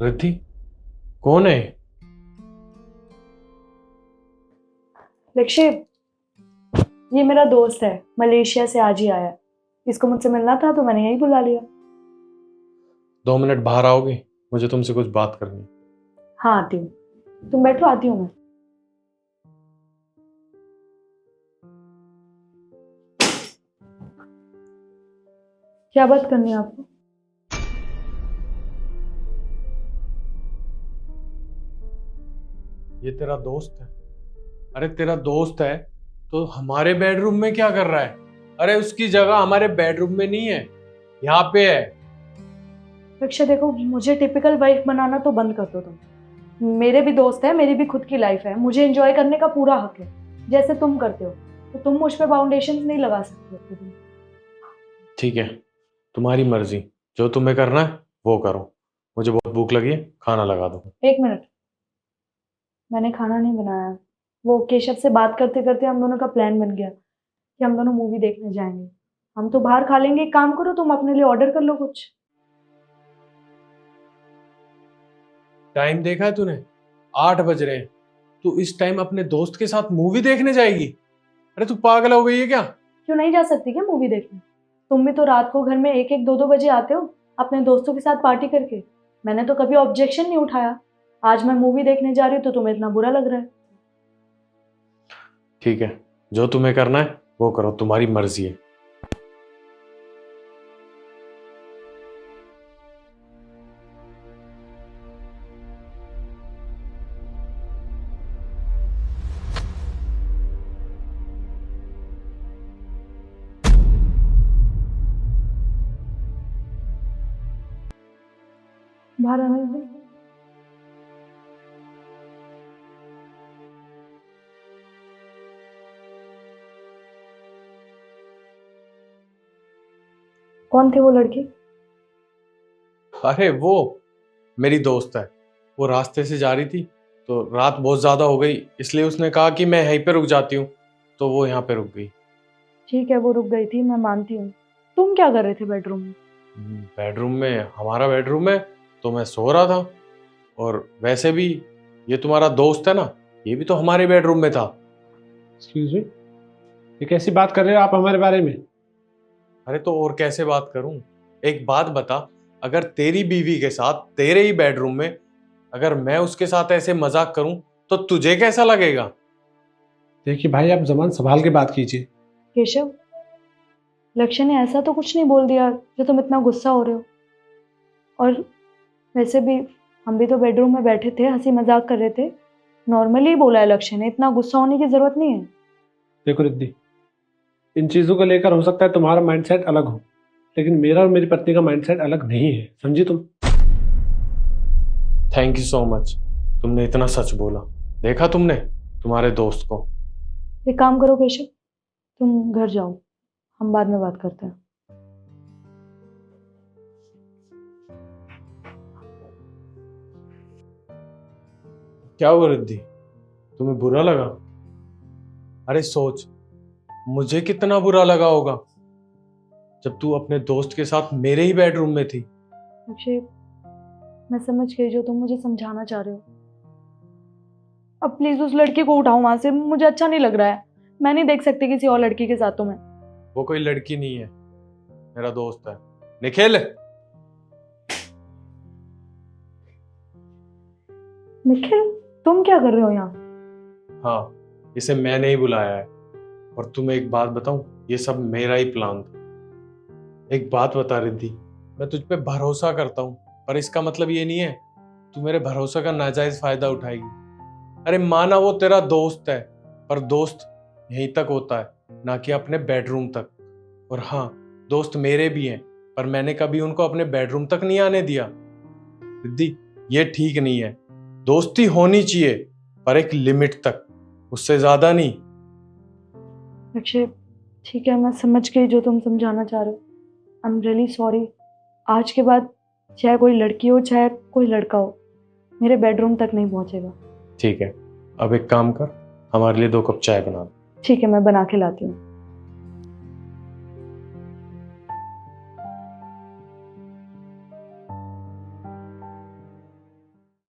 रिद्धि, कौन है? लक्ष्य, ये मेरा दोस्त है, मलेशिया से आज ही आया है। इसको मुझसे मिलना था तो मैंने यही बुला लिया। 2 मिनट बाहर आओगे? मुझे तुमसे कुछ बात करनी है। हाँ आती हूँ, तुम बैठो, आती हूँ मैं। क्या बात करनी है आपको? ये तेरा दोस्त है? अरे तेरा दोस्त है तो हमारे बेडरूम में क्या कर रहा है? अरे उसकी जगह हमारे बेडरूम में नहीं है, यहाँ पे है। लक्ष्य देखो, मुझे टिपिकल वाइफ बनाना तो बंद कर दो तुम। मेरे भी दोस्त है, मेरी भी खुद की लाइफ है, मुझे एंजॉय करने का पूरा हक है। जैसे तुम करते हो तो तुम मुझ पे बाउंडेशन नहीं लगा सकते हो तुम। ठीक है, तुम्हारी मर्जी, जो तुम्हें करना है वो करो। मुझे बहुत भूख लगी है, खाना लगा दो। 1 मिनट, मैंने खाना नहीं बनाया। वो केशव से बात करते करते हम दोनों का प्लान बन गया कि हम दोनों मूवी देखने जाएंगे। हम तो बाहर खा लेंगे, एक काम करो तुम अपने लिए ऑर्डर कर लो कुछ। टाइम देखा है तूने? 8 बज रहे हैं। तू इस टाइम अपने दोस्त के साथ मूवी देखने जाएगी? अरे तू पागल हो गई है क्या? क्यों नहीं जा सकती क्या मूवी देखने? तुम भी तो रात को घर में 1-1 2-2 बजे आते हो अपने दोस्तों के साथ पार्टी करके। मैंने तो कभी ऑब्जेक्शन नहीं उठाया। आज मैं मूवी देखने जा रही हूँ तो तुम्हें इतना बुरा लग रहा है। ठीक है, जो तुम्हें करना है वो करो, तुम्हारी मर्जी है। बाहर आने दो। कौन थे वो लड़की? अरे वो मेरी दोस्त है। वो रास्ते से जा रही थी तो रात बहुत ज्यादा हो गई, इसलिए उसने कहा कि मैं यहीं पे रुक जाती हूँ, तो वो यहाँ पे रुक गई। ठीक है, वो रुक गई थी, मैं मानती हूँ। तुम क्या कर रहे थे बेडरूम में? बेडरूम में? हमारा बेडरूम है तो मैं सो रहा था। और वैसे भी ये तुम्हारा दोस्त है ना, ये भी तो हमारे बेडरूम में था। एक्सक्यूज मी, ये कैसी बात कर रहे हो आप हमारे बारे में? अरे तो और कैसे बात करूं? एक बात बता, अगर तेरी बीवी के साथ तेरे ही बेडरूम में अगर मैं उसके साथ ऐसे मजाक करूं तो तुझे कैसा लगेगा? देखिए भाई, आप जबान संभाल के बात कीजिए। केशव, लक्ष्य ने ऐसा तो कुछ नहीं बोल दिया जो तुम इतना गुस्सा हो रहे हो। और वैसे भी हम भी तो बेडरूम में बैठे थे, हंसी मजाक कर रहे थे। नॉर्मली ही बोला है लक्ष्य ने, इतना गुस्सा होने की जरूरत नहीं है। देखो रिद्धि, इन चीजों को लेकर हो सकता है तुम्हारा माइंडसेट अलग हो, लेकिन मेरा और मेरी पत्नी का माइंडसेट अलग नहीं है, समझी तुम? थैंक यू सो मच, तुमने इतना सच बोला। देखा तुमने तुम्हारे दोस्त को? एक काम करो केशव, तुम घर जाओ, हम बाद में बात करते हैं। क्या हुआ रिद्धि, तुम्हें बुरा लगा? अरे सोच, मुझे कितना बुरा लगा होगा जब तू अपने दोस्त के साथ मेरे ही बेडरूम में थी। अक्षय, मैं समझ गई जो तुम मुझे समझाना चाह रहे हो। अब प्लीज उस लड़की को उठाओ वहां से, मुझे अच्छा नहीं लग रहा है। मैं नहीं देख सकती किसी और लड़की के साथ तुम्हें। वो कोई लड़की नहीं है, मेरा दोस्त है निखिल। निखिल, तुम क्या कर रहे हो यहाँ? हाँ, इसे मैंने ही बुलाया है। और तुम्हें एक बात बताऊं, ये सब मेरा ही प्लान था। एक बात बता रिद्धि, मैं तुझ पे भरोसा करता हूँ, पर इसका मतलब ये नहीं है तू मेरे भरोसे का नाजायज फायदा उठाएगी। अरे माना वो तेरा दोस्त है, पर दोस्त यहीं तक होता है, ना कि अपने बेडरूम तक। और हाँ, दोस्त मेरे भी हैं, पर मैंने कभी उनको अपने बेडरूम तक नहीं आने दिया। रिद्धि, ये ठीक नहीं है। दोस्ती होनी चाहिए, पर एक लिमिट तक, उससे ज्यादा नहीं। अक्षय, ठीक है, मैं समझ गई जो तुम समझाना चाह रहे हो। I am really sorry. आज के बाद चाहे कोई लड़की हो चाहे कोई लड़का हो, मेरे बेडरूम तक नहीं पहुंचेगा। ठीक है, अब एक काम कर, हमारे लिए 2 कप चाय बना दे। ठीक है, मैं बना के लाती हूँ।